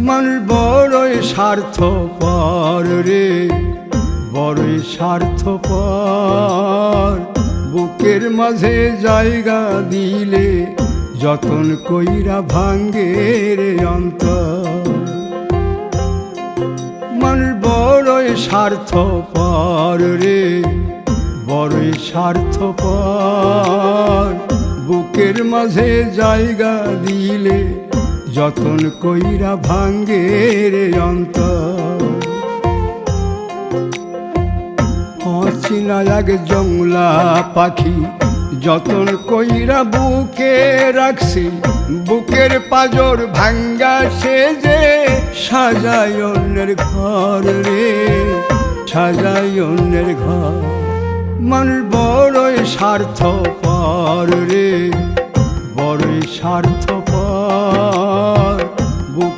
মানুষ বড়ই স্বার্থপর রে, বড়ই স্বার্থপর। বুকের মাঝে জায়গা দিলে যতন কইরা ভাঙ্গে রে অন্তর। মানুষ বড়ই স্বার্থপর রে, বড়ই স্বার্থপর। বুকের মাঝে জায়গা দিলে যতন কইরা ভাঙ্গে রে অন্তর। অচিনা এক জংলা পাখি যতন কইরা বুকে রাখছি, বুকের পাজর ভাঙ্গা সে যে সাজায় অন্যের ঘর রে, সাজায় অন্যের ঘর। মানুষ বড়ই স্বার্থপর রে, বড়ই স্বার্থপর। বুকে